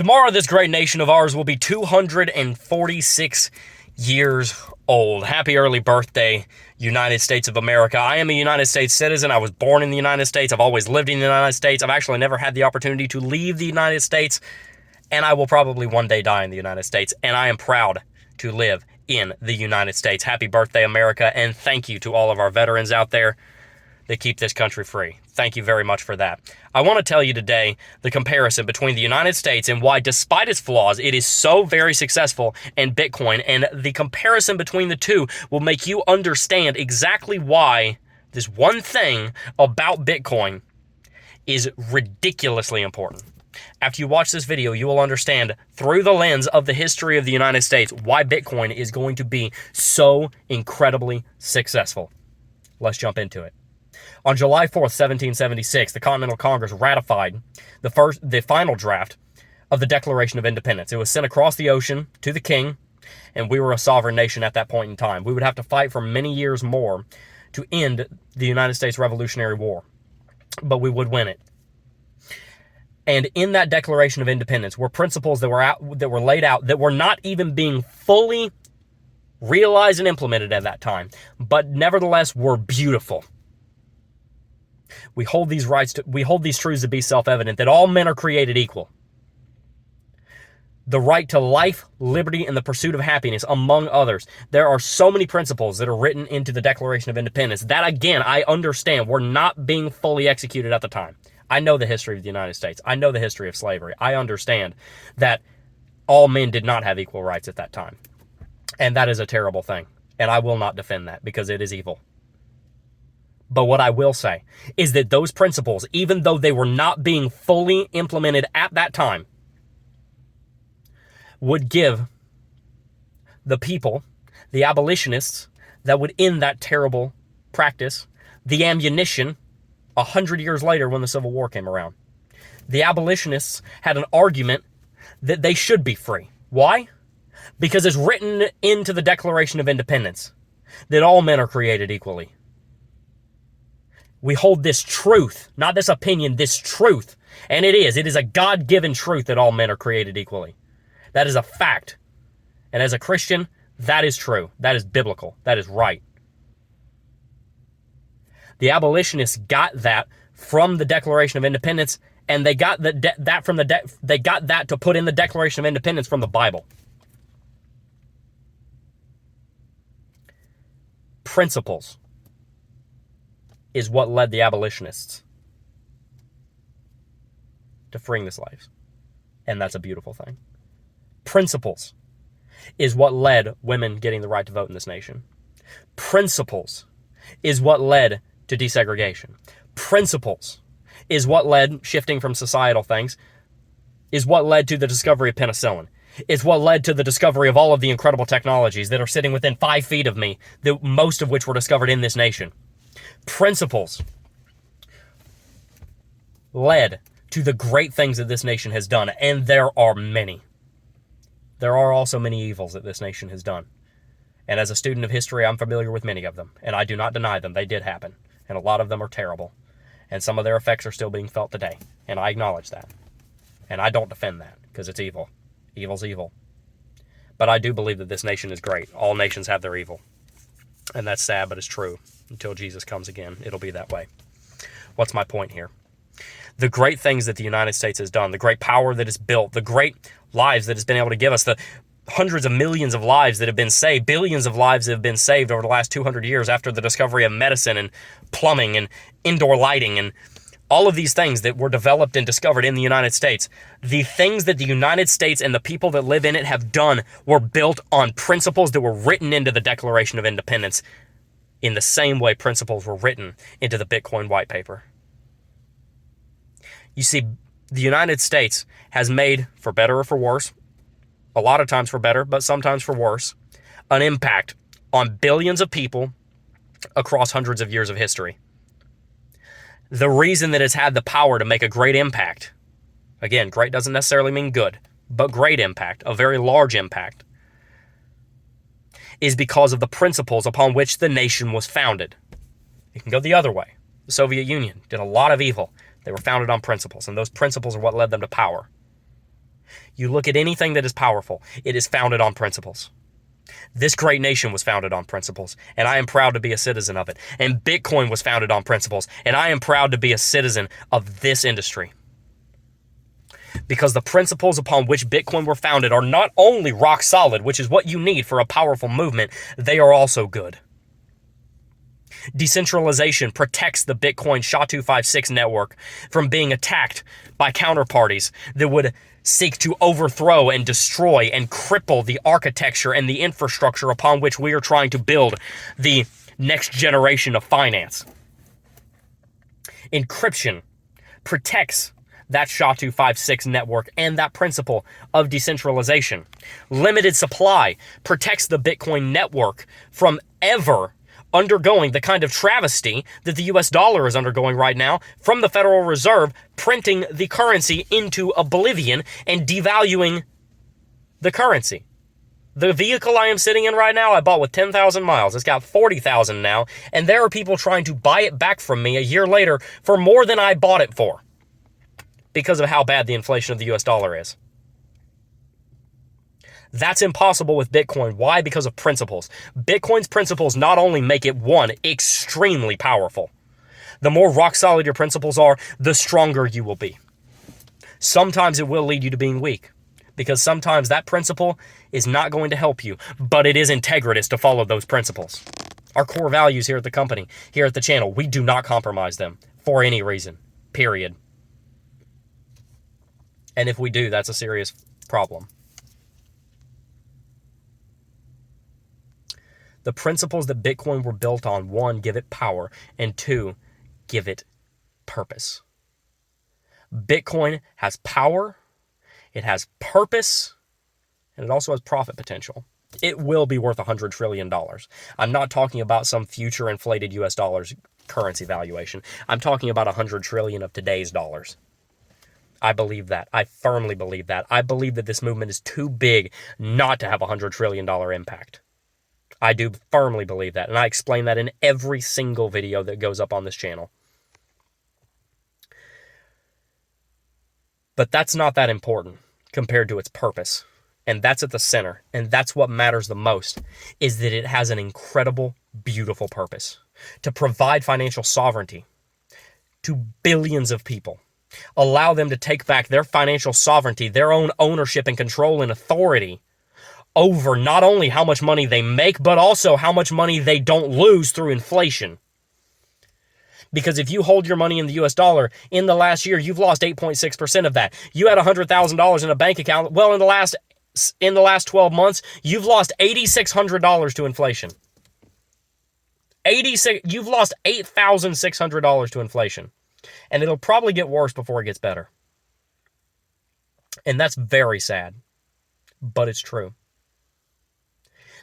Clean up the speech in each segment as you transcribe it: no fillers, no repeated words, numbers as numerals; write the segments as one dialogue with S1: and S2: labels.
S1: Tomorrow, this great nation of ours will be 246 years old. Happy early birthday, United States of America. I am a United States citizen. I was born in the United States. I've always lived in the United States. I've actually never had the opportunity to leave the United States, and I will probably one day die in the United States, and I am proud to live in the United States. Happy birthday, America, and thank you to all of our veterans out there that keep this country free. Thank you very much for that. I want to tell you today the comparison between the United States and why, despite its flaws, it is so very successful in Bitcoin. And the comparison between the two will make you understand exactly why this one thing about Bitcoin is ridiculously important. After you watch this video, you will understand through the lens of the history of the United States why Bitcoin is going to be so incredibly successful. Let's jump into it. On July 4th, 1776, the Continental Congress ratified the final draft of the Declaration of Independence. It was sent across the ocean to the king, and we were a sovereign nation at that point in time. We would have to fight for many years more to end the United States Revolutionary War, but we would win it. And in that Declaration of Independence were principles that were laid out that were not even being fully realized and implemented at that time, but nevertheless were beautiful. We hold these truths to be self-evident, that all men are created equal. The right to life, liberty, and the pursuit of happiness, among others. There are so many principles that are written into the Declaration of Independence that, again, I understand were not being fully executed at the time. I know the history of the United States. I know the history of slavery. I understand that all men did not have equal rights at that time. And that is a terrible thing. And I will not defend that because it is evil. But what I will say is that those principles, even though they were not being fully implemented at that time, would give the people, the abolitionists that would end that terrible practice, the ammunition 100 years later when the Civil War came around. The abolitionists had an argument that they should be free. Why? Because it's written into the Declaration of Independence that all men are created equally. We hold this truth, not this opinion, this truth. And it is a God-given truth that all men are created equally. That is a fact. And as a Christian, that is true. That is biblical. That is right. The abolitionists got that from the Declaration of Independence, and they got they got that to put in the Declaration of Independence from the Bible. Principles is what led the abolitionists to freeing the slaves. And that's a beautiful thing. Principles is what led women getting the right to vote in this nation. Principles is what led to desegregation. Principles is what led, shifting from societal things, is what led to the discovery of penicillin. It's what led to the discovery of all of the incredible technologies that are sitting within 5 feet of me, most of which were discovered in this nation. Principles led to the great things that this nation has done, and there are many. There are also many evils that this nation has done. And as a student of history, I'm familiar with many of them, and I do not deny them. They did happen, and a lot of them are terrible, and some of their effects are still being felt today, and I acknowledge that. And I don't defend that, because it's evil. Evil's evil. But I do believe that this nation is great. All nations have their evil. And that's sad, but it's true. Until Jesus comes again, it'll be that way. What's my point here? The great things that the United States has done, the great power that it's built, the great lives that it's been able to give us, the hundreds of millions of lives that have been saved, billions of lives that have been saved over the last 200 years after the discovery of medicine and plumbing and indoor lighting and all of these things that were developed and discovered in the United States. The things that the United States and the people that live in it have done were built on principles that were written into the Declaration of Independence in the same way principles were written into the Bitcoin white paper. You see, the United States has made, for better or for worse, a lot of times for better, but sometimes for worse, an impact on billions of people across hundreds of years of history. The reason that it's had the power to make a great impact, again, great doesn't necessarily mean good, but great impact, a very large impact, is because of the principles upon which the nation was founded. It can go the other way. The Soviet Union did a lot of evil. They were founded on principles, and those principles are what led them to power. You look at anything that is powerful, it is founded on principles. This great nation was founded on principles, and I am proud to be a citizen of it. And Bitcoin was founded on principles, and I am proud to be a citizen of this industry. Because the principles upon which Bitcoin were founded are not only rock solid, which is what you need for a powerful movement, they are also good. Decentralization protects the Bitcoin SHA-256 network from being attacked by counterparties that would seek to overthrow and destroy and cripple the architecture and the infrastructure upon which we are trying to build the next generation of finance. Encryption protects that SHA-256 network and that principle of decentralization. Limited supply protects the Bitcoin network from ever undergoing the kind of travesty that the US dollar is undergoing right now from the Federal Reserve printing the currency into oblivion and devaluing the currency. The vehicle I am sitting in right now, I bought with 10,000 miles. It's got 40,000 now, and there are people trying to buy it back from me a year later for more than I bought it for because of how bad the inflation of the US dollar is. That's impossible with Bitcoin. Why? Because of principles. Bitcoin's principles not only make it, one, extremely powerful. The more rock solid your principles are, the stronger you will be. Sometimes it will lead you to being weak, because sometimes that principle is not going to help you, but it is integritous to follow those principles. Our core values here at the company, here at the channel, we do not compromise them for any reason, period. And if we do, that's a serious problem. The principles that Bitcoin were built on, one, give it power, and two, give it purpose. Bitcoin has power, it has purpose, and it also has profit potential. It will be worth $100 trillion. I'm not talking about some future inflated US dollars currency valuation. I'm talking about 100 trillion of today's dollars. I believe that. I firmly believe that. I believe that this movement is too big not to have a $100 trillion impact. I do firmly believe that, and I explain that in every single video that goes up on this channel. But that's not that important compared to its purpose, and that's at the center, and that's what matters the most, is that it has an incredible, beautiful purpose to provide financial sovereignty to billions of people. Allow them to take back their financial sovereignty, their own ownership and control and authority over not only how much money they make, but also how much money they don't lose through inflation. Because if you hold your money in the US dollar, in the last year, you've lost 8.6% of that. You had $100,000 in a bank account. Well, in the last 12 months, you've lost $8,600 to inflation. You've lost $8,600 to inflation. And it'll probably get worse before it gets better. And that's very sad. But it's true.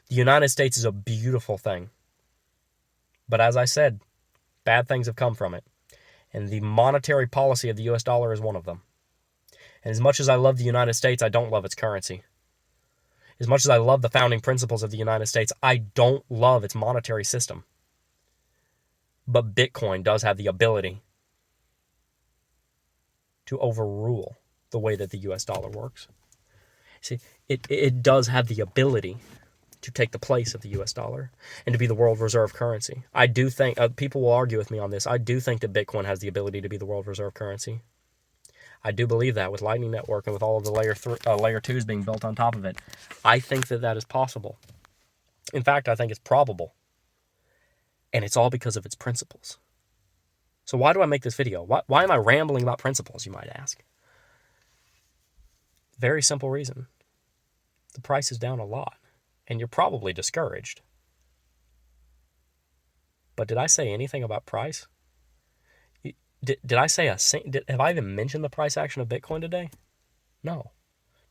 S1: The United States is a beautiful thing. But as I said, bad things have come from it. And the monetary policy of the US dollar is one of them. And as much as I love the United States, I don't love its currency. As much as I love the founding principles of the United States, I don't love its monetary system. But Bitcoin does have the ability to overrule the way that the US dollar works. See, it does have the ability to take the place of the US dollar and to be the world reserve currency. I do think, people will argue with me on this, I do think that Bitcoin has the ability to be the world reserve currency. I do believe that with Lightning Network and with all of the layer 2s being built on top of it. I think that that is possible. In fact, I think it's probable. And it's all because of its principles. So why do I make this video? Why am I rambling about principles, you might ask? Very simple reason. The price is down a lot, and you're probably discouraged. But did I say anything about price? Did I say have I even mentioned the price action of Bitcoin today? No.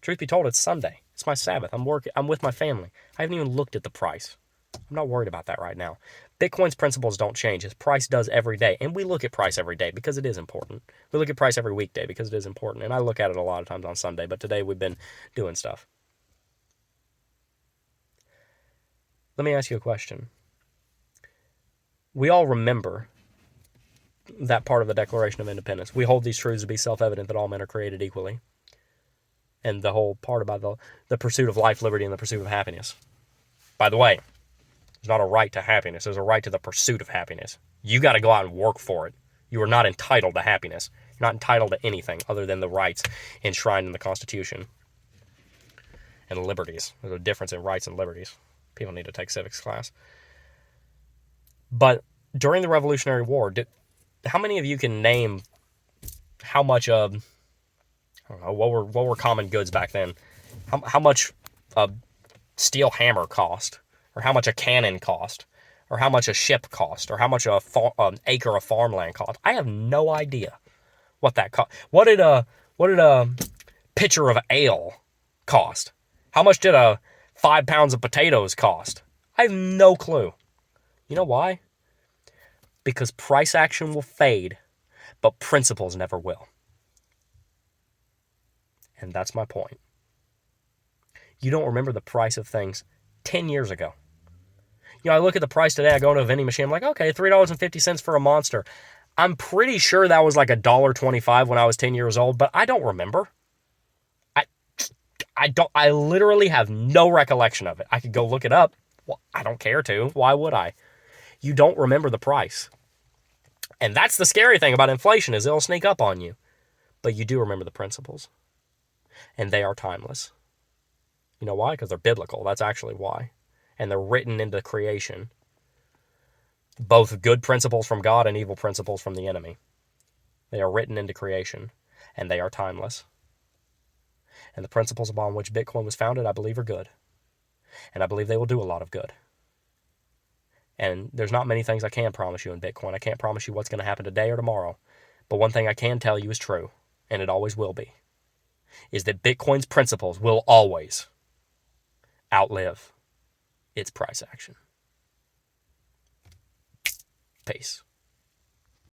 S1: Truth be told, it's Sunday. It's my Sabbath. I'm with my family. I haven't even looked at the price. I'm not worried about that right now. Bitcoin's principles don't change. Its price does every day. And we look at price every day because it is important. We look at price every weekday because it is important. And I look at it a lot of times on Sunday, but today we've been doing stuff. Let me ask you a question. We all remember that part of the Declaration of Independence. We hold these truths to be self-evident that all men are created equally and the whole part about the pursuit of life, liberty, and the pursuit of happiness. By the way, there's not a right to happiness. There's a right to the pursuit of happiness. You got to go out and work for it. You are not entitled to happiness. You're not entitled to anything other than the rights enshrined in the Constitution and liberties. There's a difference in rights and liberties. People need to take civics class. But during the Revolutionary War, how many of you can name how much I don't know, what were common goods back then? How much a steel hammer cost, or how much a cannon cost, or how much a ship cost, or how much an acre of farmland cost? I have no idea what that cost. What did a pitcher of ale cost? How much did 5 pounds of potatoes cost? I have no clue. You know why? Because price action will fade, but principles never will. And that's my point. You don't remember the price of things 10 years ago. You know, I look at the price today, I go into a vending machine, I'm like, okay, $3.50 for a Monster. I'm pretty sure that was like $1.25 when I was 10 years old, but I don't remember. I literally have no recollection of it. I could go look it up. Well, I don't care to. Why would I? You don't remember the price. And that's the scary thing about inflation, is it'll sneak up on you. But you do remember the principles. And they are timeless. You know why? Because they're biblical. That's actually why. And they're written into creation. Both good principles from God and evil principles from the enemy. They are written into creation. And they are timeless. And the principles upon which Bitcoin was founded, I believe, are good. And I believe they will do a lot of good. And there's not many things I can promise you in Bitcoin. I can't promise you what's going to happen today or tomorrow. But one thing I can tell you is true, and it always will be, is that Bitcoin's principles will always outlive its price action. Peace.